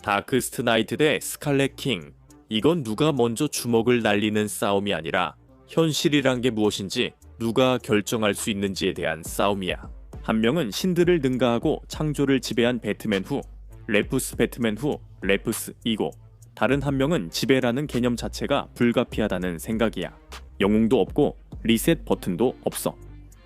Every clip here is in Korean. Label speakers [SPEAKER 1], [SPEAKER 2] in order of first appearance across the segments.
[SPEAKER 1] 다크스트 나이트 대 스칼렛 킹. 이건 누가 먼저 주먹을 날리는 싸움이 아니라 현실이란 게 무엇인지 누가 결정할 수 있는지에 대한 싸움이야. 한 명은 신들을 능가하고 창조를 지배한 배트맨 후 레푸스 배트맨 후 레푸스이고, 다른 한 명은 지배라는 개념 자체가 불가피하다는 생각이야. 영웅도 없고 리셋 버튼도 없어.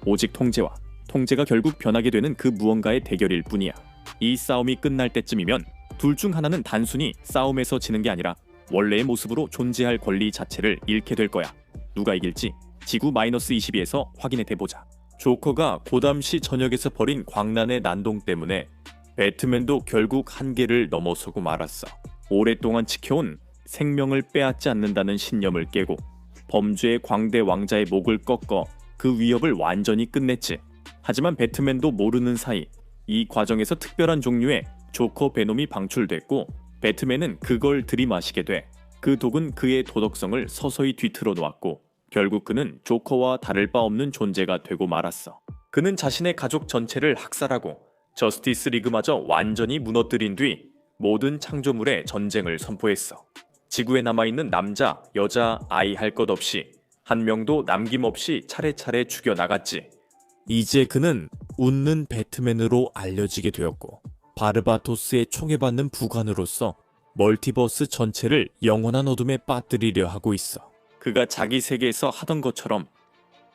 [SPEAKER 1] 오직 통제와 통제가 결국 변하게 되는 그 무언가의 대결일 뿐이야. 이 싸움이 끝날 때쯤이면 둘 중 하나는 단순히 싸움에서 지는 게 아니라 원래의 모습으로 존재할 권리 자체를 잃게 될 거야. 누가 이길지 지구 -22에서 확인해 대보자. 조커가 고담시 전역에서 벌인 광란의 난동 때문에 배트맨도 결국 한계를 넘어서고 말았어. 오랫동안 지켜온 생명을 빼앗지 않는다는 신념을 깨고 범죄의 광대 왕자의 목을 꺾어 그 위협을 완전히 끝냈지. 하지만 배트맨도 모르는 사이 이 과정에서 특별한 종류의 조커 베놈이 방출됐고, 배트맨은 그걸 들이마시게 돼 그 독은 그의 도덕성을 서서히 뒤틀어 놓았고, 결국 그는 조커와 다를 바 없는 존재가 되고 말았어. 그는 자신의 가족 전체를 학살하고 저스티스 리그마저 완전히 무너뜨린 뒤 모든 창조물의 전쟁을 선포했어. 지구에 남아있는 남자, 여자, 아이 할 것 없이 한 명도 남김없이 차례차례 죽여나갔지. 이제 그는 웃는 배트맨으로 알려지게 되었고, 바르바토스의 총애받는 부관으로서 멀티버스 전체를 영원한 어둠에 빠뜨리려 하고 있어. 그가 자기 세계에서 하던 것처럼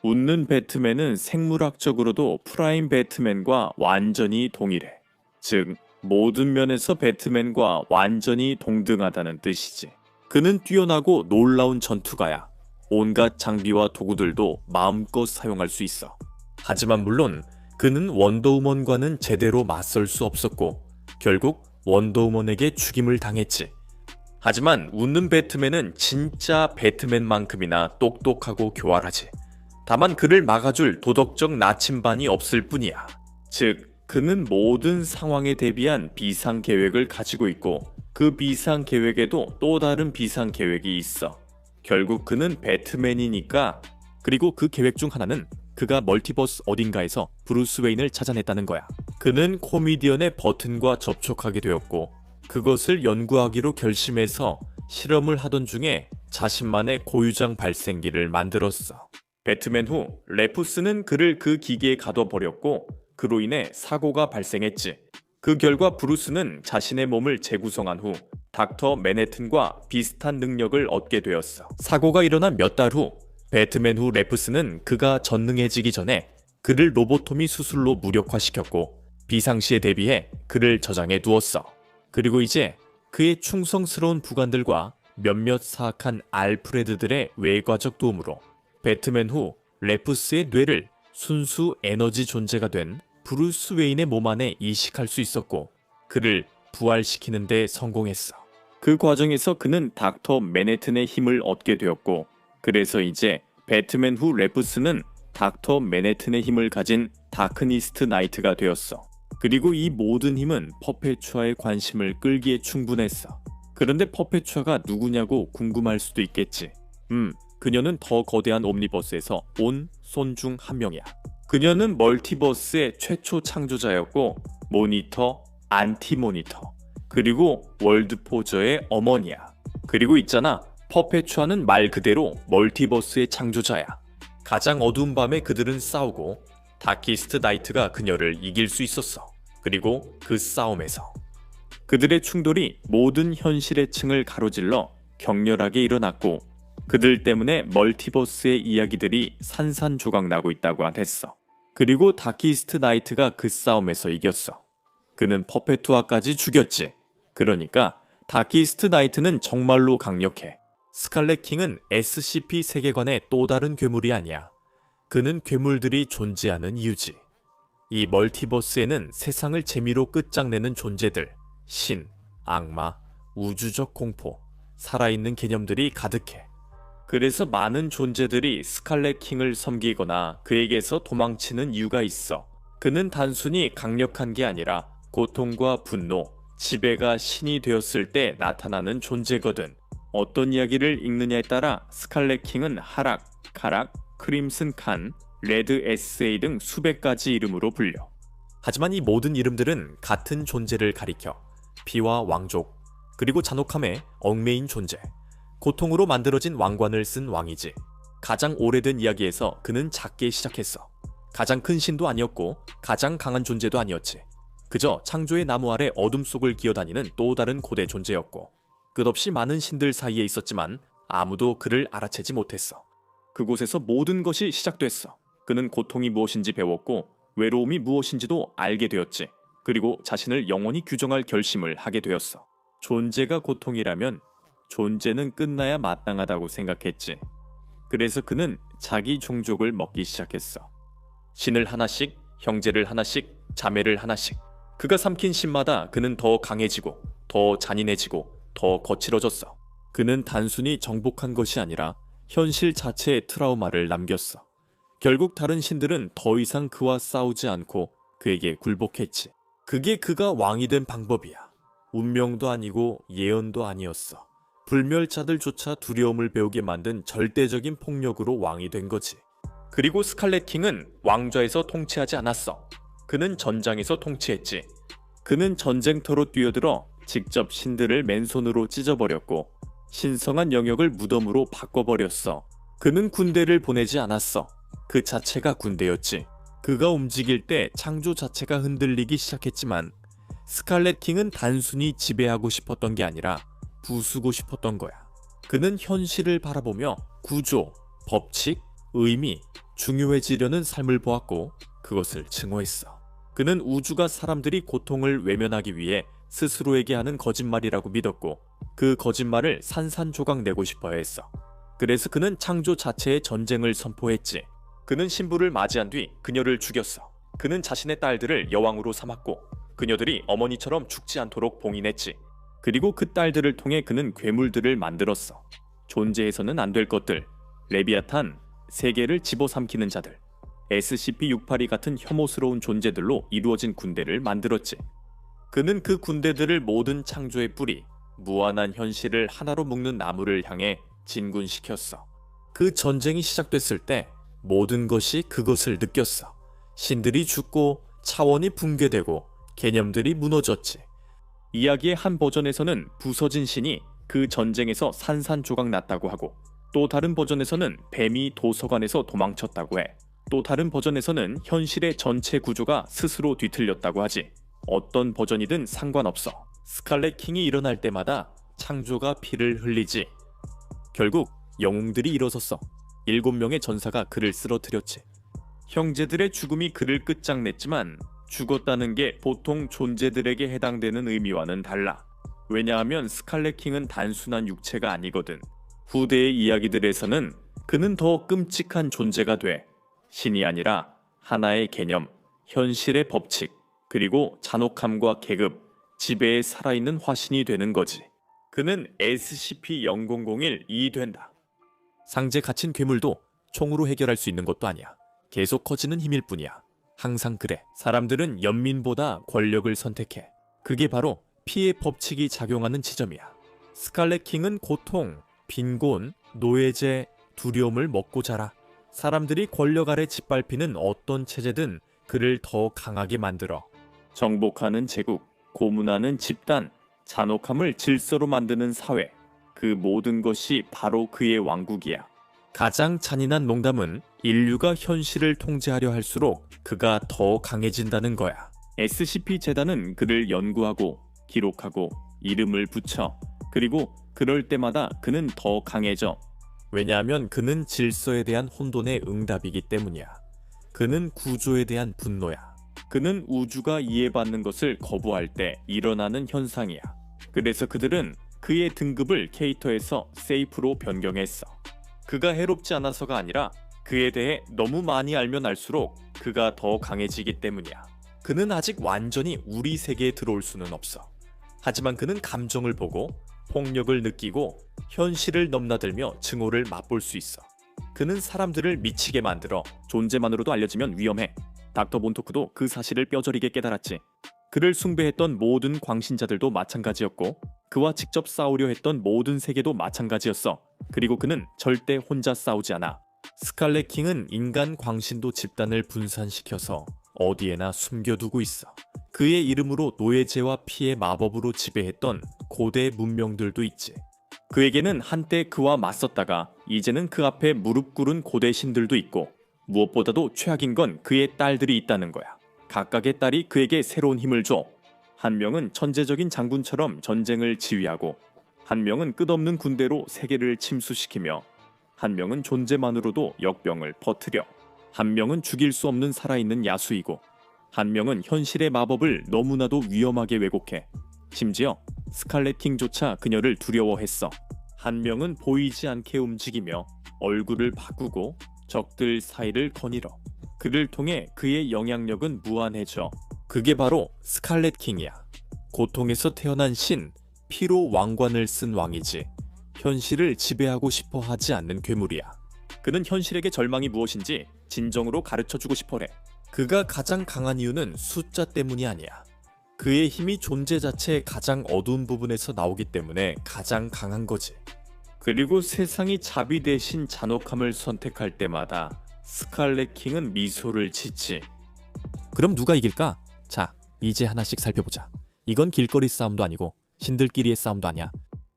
[SPEAKER 1] 웃는 배트맨은 생물학적으로도 프라임 배트맨과 완전히 동일해. 즉, 모든 면에서 배트맨과 완전히 동등하다는 뜻이지. 그는 뛰어나고 놀라운 전투가야. 온갖 장비와 도구들도 마음껏 사용할 수 있어. 하지만 물론 그는 원더우먼과는 제대로 맞설 수 없었고 결국 원더우먼에게 죽임을 당했지. 하지만 웃는 배트맨은 진짜 배트맨만큼이나 똑똑하고 교활하지. 다만 그를 막아줄 도덕적 나침반이 없을 뿐이야. 즉, 그는 모든 상황에 대비한 비상계획을 가지고 있고 그 비상계획에도 또 다른 비상계획이 있어. 결국 그는 배트맨이니까. 그리고 그 계획 중 하나는 그가 멀티버스 어딘가에서 브루스 웨인을 찾아냈다는 거야. 그는 코미디언의 버튼과 접촉하게 되었고 그것을 연구하기로 결심해서 실험을 하던 중에 자신만의 고유장 발생기를 만들었어. 배트맨 후 레푸스는 그를 그 기계에 가둬버렸고 그로 인해 사고가 발생했지. 그 결과 브루스는 자신의 몸을 재구성한 후 닥터 맨해튼과 비슷한 능력을 얻게 되었어. 사고가 일어난 몇 달 후 배트맨 후 레푸스는 그가 전능해지기 전에 그를 로보토미 수술로 무력화시켰고 비상시에 대비해 그를 저장해 두었어. 그리고 이제 그의 충성스러운 부관들과 몇몇 사악한 알프레드들의 외과적 도움으로 배트맨 후 레푸스의 뇌를 순수 에너지 존재가 된 브루스 웨인의 몸 안에 이식할 수 있었고 그를 부활시키는 데 성공했어. 그 과정에서 그는 닥터 맨해튼의 힘을 얻게 되었고, 그래서 이제 배트맨 후 레푸스는 닥터 맨해튼의 힘을 가진 다크니스트 나이트가 되었어. 그리고 이 모든 힘은 퍼페추아의 관심을 끌기에 충분했어. 그런데 퍼페추아가 누구냐고 궁금할 수도 있겠지. 그녀는 더 거대한 옴니버스에서 온 손 중 한 명이야. 그녀는 멀티버스의 최초 창조자였고 모니터, 안티모니터, 그리고 월드포저의 어머니야. 그리고 있잖아, 퍼페추아는 말 그대로 멀티버스의 창조자야. 가장 어두운 밤에 그들은 싸우고 다키스트 나이트가 그녀를 이길 수 있었어. 그리고 그 싸움에서 그들의 충돌이 모든 현실의 층을 가로질러 격렬하게 일어났고 그들 때문에 멀티버스의 이야기들이 산산조각 나고 있다고 했어. 그리고 다키스트 나이트가 그 싸움에서 이겼어. 그는 퍼페투아까지 죽였지. 그러니까 다키스트 나이트는 정말로 강력해. 스칼렛 킹은 SCP 세계관의 또 다른 괴물이 아니야. 그는 괴물들이 존재하는 이유지. 이 멀티버스에는 세상을 재미로 끝장내는 존재들, 신, 악마, 우주적 공포, 살아있는 개념들이 가득해. 그래서 많은 존재들이 스칼렛 킹을 섬기거나 그에게서 도망치는 이유가 있어. 그는 단순히 강력한 게 아니라 고통과 분노, 지배가 신이 되었을 때 나타나는 존재거든. 어떤 이야기를 읽느냐에 따라 스칼렛 킹은 하락, 카락, 크림슨 칸, 레드 SA 등 수백 가지 이름으로 불려. 하지만 이 모든 이름들은 같은 존재를 가리켜 비와 왕족, 그리고 잔혹함에 얽매인 존재. 고통으로 만들어진 왕관을 쓴 왕이지. 가장 오래된 이야기에서 그는 작게 시작했어. 가장 큰 신도 아니었고 가장 강한 존재도 아니었지. 그저 창조의 나무 아래 어둠 속을 기어다니는 또 다른 고대 존재였고, 끝없이 많은 신들 사이에 있었지만 아무도 그를 알아채지 못했어. 그곳에서 모든 것이 시작됐어. 그는 고통이 무엇인지 배웠고 외로움이 무엇인지도 알게 되었지. 그리고 자신을 영원히 규정할 결심을 하게 되었어. 존재가 고통이라면 존재는 끝나야 마땅하다고 생각했지. 그래서 그는 자기 종족을 먹기 시작했어. 신을 하나씩, 형제를 하나씩, 자매를 하나씩. 그가 삼킨 신마다 그는 더 강해지고 더 잔인해지고 더 거칠어졌어. 그는 단순히 정복한 것이 아니라 현실 자체의 트라우마를 남겼어. 결국 다른 신들은 더 이상 그와 싸우지 않고 그에게 굴복했지. 그게 그가 왕이 된 방법이야. 운명도 아니고 예언도 아니었어. 불멸자들조차 두려움을 배우게 만든 절대적인 폭력으로 왕이 된 거지. 그리고 스칼렛 킹은 왕좌에서 통치하지 않았어. 그는 전장에서 통치했지. 그는 전쟁터로 뛰어들어 직접 신들을 맨손으로 찢어버렸고 신성한 영역을 무덤으로 바꿔버렸어. 그는 군대를 보내지 않았어. 그 자체가 군대였지. 그가 움직일 때 창조 자체가 흔들리기 시작했지만 스칼렛 킹은 단순히 지배하고 싶었던 게 아니라 부수고 싶었던 거야. 그는 현실을 바라보며 구조, 법칙, 의미, 중요해지려는 삶을 보았고 그것을 증오했어. 그는 우주가 사람들이 고통을 외면하기 위해 스스로에게 하는 거짓말이라고 믿었고 그 거짓말을 산산조각 내고 싶어 했어. 그래서 그는 창조 자체의 전쟁을 선포했지. 그는 신부를 맞이한 뒤 그녀를 죽였어. 그는 자신의 딸들을 여왕으로 삼았고 그녀들이 어머니처럼 죽지 않도록 봉인했지. 그리고 그 딸들을 통해 그는 괴물들을 만들었어. 존재해서는 안 될 것들, 레비아탄, 세계를 집어삼키는 자들, SCP-682 같은 혐오스러운 존재들로 이루어진 군대를 만들었지. 그는 그 군대들을 모든 창조의 뿌리, 무한한 현실을 하나로 묶는 나무를 향해 진군시켰어. 그 전쟁이 시작됐을 때 모든 것이 그것을 느꼈어. 신들이 죽고 차원이 붕괴되고 개념들이 무너졌지. 이야기의 한 버전에서는 부서진 신이 그 전쟁에서 산산조각 났다고 하고 또 다른 버전에서는 뱀이 도서관에서 도망쳤다고 해. 또 다른 버전에서는 현실의 전체 구조가 스스로 뒤틀렸다고 하지. 어떤 버전이든 상관없어. 스칼렛 킹이 일어날 때마다 창조가 피를 흘리지. 결국 영웅들이 일어섰어. 7명의 전사가 그를 쓰러뜨렸지. 형제들의 죽음이 그를 끝장냈지만 죽었다는 게 보통 존재들에게 해당되는 의미와는 달라. 왜냐하면 스칼렛 킹은 단순한 육체가 아니거든. 후대의 이야기들에서는 그는 더 끔찍한 존재가 돼. 신이 아니라 하나의 개념, 현실의 법칙, 그리고 잔혹함과 계급, 지배에 살아있는 화신이 되는 거지. 그는 SCP-0001이 된다. 상제 갇힌 괴물도 총으로 해결할 수 있는 것도 아니야. 계속 커지는 힘일 뿐이야. 항상 그래. 사람들은 연민보다 권력을 선택해. 그게 바로 피해 법칙이 작용하는 지점이야. 스칼렛 킹은 고통, 빈곤, 노예제, 두려움을 먹고 자라. 사람들이 권력 아래 짓밟히는 어떤 체제든 그를 더 강하게 만들어. 정복하는 제국, 고문하는 집단, 잔혹함을 질서로 만드는 사회. 그 모든 것이 바로 그의 왕국이야. 가장 잔인한 농담은 인류가 현실을 통제하려 할수록 그가 더 강해진다는 거야. SCP-재단은 그를 연구하고 기록하고 이름을 붙여. 그리고 그럴 때마다 그는 더 강해져. 왜냐하면 그는 질서에 대한 혼돈의 응답이기 때문이야. 그는 구조에 대한 분노야. 그는 우주가 이해받는 것을 거부할 때 일어나는 현상이야. 그래서 그들은 그의 등급을 케이터에서 세이프로 변경했어. 그가 해롭지 않아서가 아니라 그에 대해 너무 많이 알면 알수록 그가 더 강해지기 때문이야. 그는 아직 완전히 우리 세계에 들어올 수는 없어. 하지만 그는 감정을 보고 폭력을 느끼고 현실을 넘나들며 증오를 맛볼 수 있어. 그는 사람들을 미치게 만들어. 존재만으로도 알려지면 위험해. 닥터 몬토크도 그 사실을 뼈저리게 깨달았지. 그를 숭배했던 모든 광신자들도 마찬가지였고 그와 직접 싸우려 했던 모든 세계도 마찬가지였어. 그리고 그는 절대 혼자 싸우지 않아. 스칼렛 킹은 인간 광신도 집단을 분산시켜서 어디에나 숨겨두고 있어. 그의 이름으로 노예제와 피해 마법으로 지배했던 고대 문명들도 있지. 그에게는 한때 그와 맞섰다가 이제는 그 앞에 무릎 꿇은 고대 신들도 있고, 무엇보다도 최악인 건 그의 딸들이 있다는 거야. 각각의 딸이 그에게 새로운 힘을 줘. 한 명은 천재적인 장군처럼 전쟁을 지휘하고, 한 명은 끝없는 군대로 세계를 침수시키며, 한 명은 존재만으로도 역병을 퍼뜨려, 한 명은 죽일 수 없는 살아있는 야수이고, 한 명은 현실의 마법을 너무나도 위험하게 왜곡해 심지어 스칼렛 킹조차 그녀를 두려워했어. 한 명은 보이지 않게 움직이며 얼굴을 바꾸고 적들 사이를 거닐어. 그를 통해 그의 영향력은 무한해져. 그게 바로 스칼렛 킹이야. 고통에서 태어난 신, 피로 왕관을 쓴 왕이지. 현실을 지배하고 싶어 하지 않는 괴물이야. 그는 현실에게 절망이 무엇인지 진정으로 가르쳐주고 싶어래. 그가 가장 강한 이유는 숫자 때문이 아니야. 그의 힘이 존재 자체의 가장 어두운 부분에서 나오기 때문에 가장 강한 거지. 그리고 세상이 자비 대신 잔혹함을 선택할 때마다 스칼렛 킹은 미소를 짓지. 그럼 누가 이길까? 자, 이제 하나씩 살펴보자. 이건 길거리 싸움도 아니고 신들끼리의 싸움도 아니야.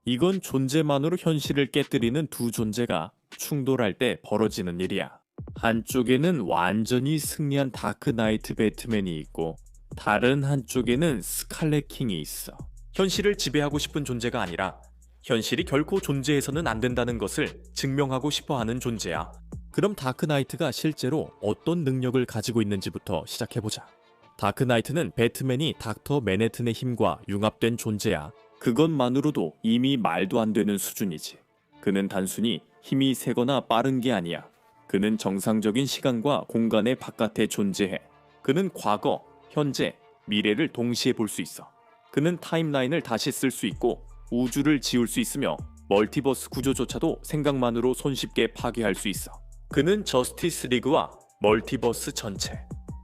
[SPEAKER 1] 이건 존재만으로 현실을 깨뜨리는 두 존재가 충돌할 때 벌어지는 일이야. 한쪽에는 완전히 승리한 다크 나이트 배트맨이 있고, 다른 한쪽에는 스칼렛 킹이 있어. 현실을 지배하고 싶은 존재가 아니라 현실이 결코 존재해서는 안 된다는 것을 증명하고 싶어 하는 존재야. 그럼 다크 나이트가 실제로 어떤 능력을 가지고 있는지부터 시작해보자. 다크 나이트는 배트맨이 닥터 맨해튼의 힘과 융합된 존재야. 그것만으로도 이미 말도 안 되는 수준이지. 그는 단순히 힘이 세거나 빠른 게 아니야. 그는 정상적인 시간과 공간의 바깥에 존재해. 그는 과거, 현재, 미래를 동시에 볼 수 있어. 그는 타임라인을 다시 쓸 수 있고 우주를 지울 수 있으며 멀티버스 구조조차도 생각만으로 손쉽게 파괴할 수 있어. 그는 저스티스 리그와 멀티버스 전체,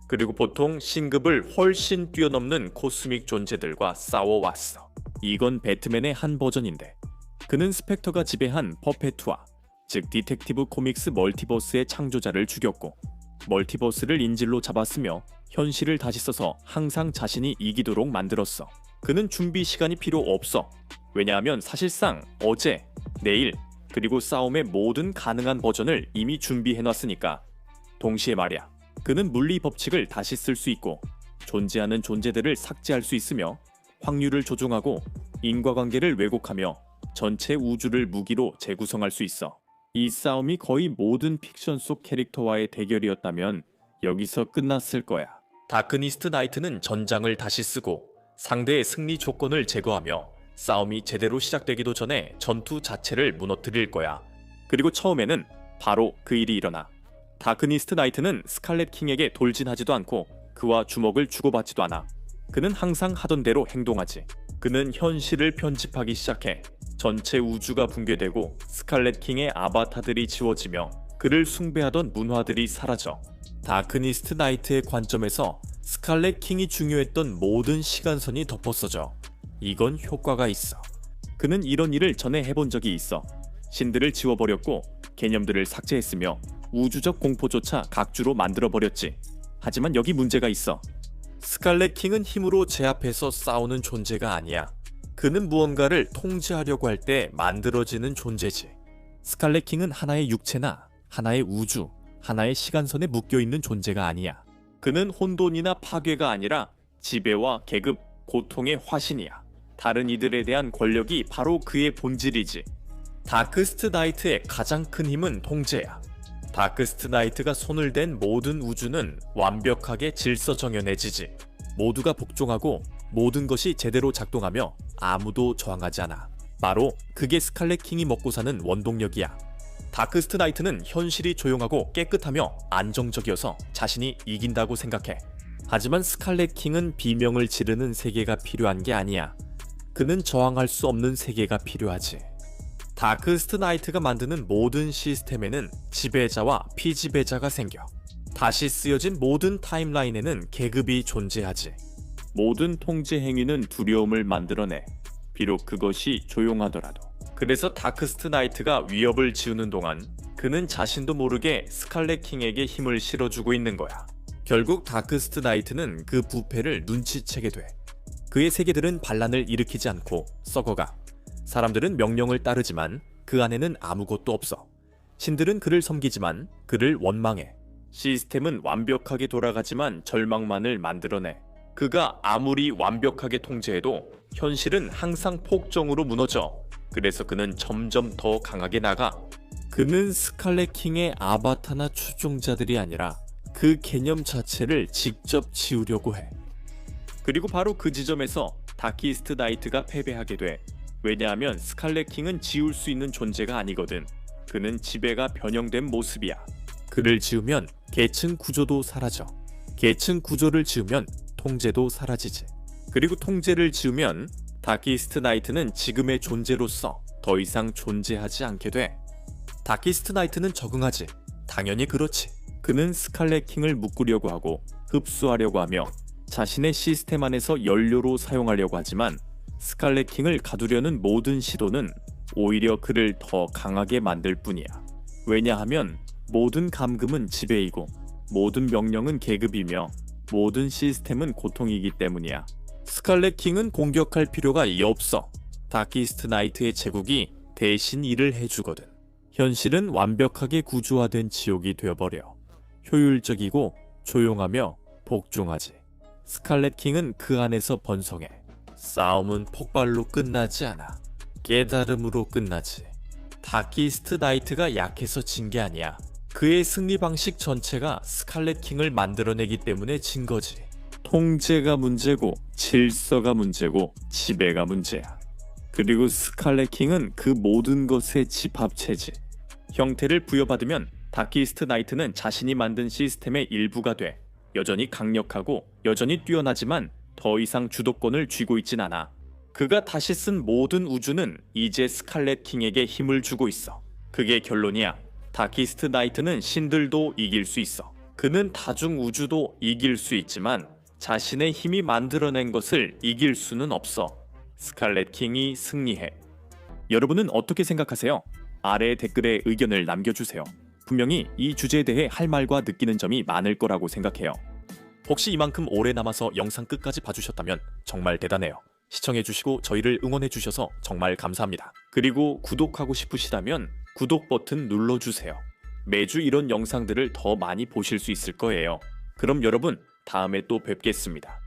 [SPEAKER 1] 그리고 보통 신급을 훨씬 뛰어넘는 코스믹 존재들과 싸워왔어. 이건 배트맨의 한 버전인데, 그는 스펙터가 지배한 퍼페투아, 즉 디텍티브 코믹스 멀티버스의 창조자를 죽였고, 멀티버스를 인질로 잡았으며 현실을 다시 써서 항상 자신이 이기도록 만들었어. 그는 준비 시간이 필요 없어. 왜냐하면 사실상 어제, 내일, 그리고 싸움의 모든 가능한 버전을 이미 준비해놨으니까. 동시에 말이야, 그는 물리 법칙을 다시 쓸 수 있고, 존재하는 존재들을 삭제할 수 있으며, 확률을 조종하고 인과관계를 왜곡하며 전체 우주를 무기로 재구성할 수 있어. 이 싸움이 거의 모든 픽션 속 캐릭터와의 대결이었다면 여기서 끝났을 거야. 다크니스트 나이트는 전장을 다시 쓰고 상대의 승리 조건을 제거하며 싸움이 제대로 시작되기도 전에 전투 자체를 무너뜨릴 거야. 그리고 처음에는 바로 그 일이 일어나. 다크니스트 나이트는 스칼렛 킹에게 돌진하지도 않고 그와 주먹을 주고받지도 않아. 그는 항상 하던 대로 행동하지. 그는 현실을 편집하기 시작해. 전체 우주가 붕괴되고 스칼렛 킹의 아바타들이 지워지며 그를 숭배하던 문화들이 사라져. 다크니스트 나이트의 관점에서 스칼렛 킹이 중요했던 모든 시간선이 덮어써져. 이건 효과가 있어. 그는 이런 일을 전에 해본 적이 있어. 신들을 지워버렸고 개념들을 삭제했으며 우주적 공포조차 각주로 만들어버렸지. 하지만 여기 문제가 있어. 스칼렛 킹은 힘으로 제압해서 싸우는 존재가 아니야. 그는 무언가를 통제하려고 할 때 만들어지는 존재지. 스칼렛 킹은 하나의 육체나 하나의 우주, 하나의 시간선에 묶여있는 존재가 아니야. 그는 혼돈이나 파괴가 아니라 지배와 계급, 고통의 화신이야. 다른 이들에 대한 권력이 바로 그의 본질이지. 다크스트 나이트의 가장 큰 힘은 통제야. 다크스트 나이트가 손을 댄 모든 우주는 완벽하게 질서정연해지지. 모두가 복종하고 모든 것이 제대로 작동하며 아무도 저항하지 않아. 바로 그게 스칼렛 킹이 먹고 사는 원동력이야. 다크스트 나이트는 현실이 조용하고 깨끗하며 안정적이어서 자신이 이긴다고 생각해. 하지만 스칼렛 킹은 비명을 지르는 세계가 필요한 게 아니야. 그는 저항할 수 없는 세계가 필요하지. 다크스트 나이트가 만드는 모든 시스템에는 지배자와 피지배자가 생겨. 다시 쓰여진 모든 타임라인에는 계급이 존재하지. 모든 통제 행위는 두려움을 만들어내. 비록 그것이 조용하더라도. 그래서 다크스트 나이트가 위협을 지우는 동안 그는 자신도 모르게 스칼렛 킹에게 힘을 실어주고 있는 거야. 결국 다크스트 나이트는 그 부패를 눈치채게 돼. 그의 세계들은 반란을 일으키지 않고 썩어가. 사람들은 명령을 따르지만 그 안에는 아무것도 없어. 신들은 그를 섬기지만 그를 원망해. 시스템은 완벽하게 돌아가지만 절망만을 만들어내. 그가 아무리 완벽하게 통제해도 현실은 항상 폭정으로 무너져. 그래서 그는 점점 더 강하게 나가. 그는 스칼렛 킹의 아바타나 추종자들이 아니라 그 개념 자체를 직접 지우려고 해. 그리고 바로 그 지점에서 다키스트 나이트가 패배하게 돼. 왜냐하면 스칼렛 킹은 지울 수 있는 존재가 아니거든. 그는 지배가 변형된 모습이야. 그를 지우면 계층 구조도 사라져. 계층 구조를 지우면 통제도 사라지지. 그리고 통제를 지우면 다키스트 나이트는 지금의 존재로서 더 이상 존재하지 않게 돼. 다키스트 나이트는 적응하지. 당연히 그렇지. 그는 스칼렛 킹을 묶으려고 하고 흡수하려고 하며 자신의 시스템 안에서 연료로 사용하려고 하지만 스칼렛 킹을 가두려는 모든 시도는 오히려 그를 더 강하게 만들 뿐이야. 왜냐하면 모든 감금은 지배이고 모든 명령은 계급이며 모든 시스템은 고통이기 때문이야. 스칼렛 킹은 공격할 필요가 없어. 다키스트 나이트의 제국이 대신 일을 해주거든. 현실은 완벽하게 구조화된 지옥이 되어버려. 효율적이고 조용하며 복종하지. 스칼렛 킹은 그 안에서 번성해. 싸움은 폭발로 끝나지 않아. 깨달음으로 끝나지. 다키스트 나이트가 약해서 진 게 아니야. 그의 승리 방식 전체가 스칼렛 킹을 만들어내기 때문에 진 거지. 통제가 문제고 질서가 문제고 지배가 문제야. 그리고 스칼렛 킹은 그 모든 것의 집합체지. 형태를 부여받으면 다키스트 나이트는 자신이 만든 시스템의 일부가 돼. 여전히 강력하고 여전히 뛰어나지만 더 이상 주도권을 쥐고 있진 않아. 그가 다시 쓴 모든 우주는 이제 스칼렛 킹에게 힘을 주고 있어. 그게 결론이야. 다키스트 나이트는 신들도 이길 수 있어. 그는 다중 우주도 이길 수 있지만 자신의 힘이 만들어낸 것을 이길 수는 없어. 스칼렛 킹이 승리해. 여러분은 어떻게 생각하세요? 아래 댓글에 의견을 남겨주세요. 분명히 이 주제에 대해 할 말과 느끼는 점이 많을 거라고 생각해요. 혹시 이만큼 오래 남아서 영상 끝까지 봐주셨다면 정말 대단해요. 시청해주시고 저희를 응원해주셔서 정말 감사합니다. 그리고 구독하고 싶으시다면 구독 버튼 눌러주세요. 매주 이런 영상들을 더 많이 보실 수 있을 거예요. 그럼 여러분, 다음에 또 뵙겠습니다.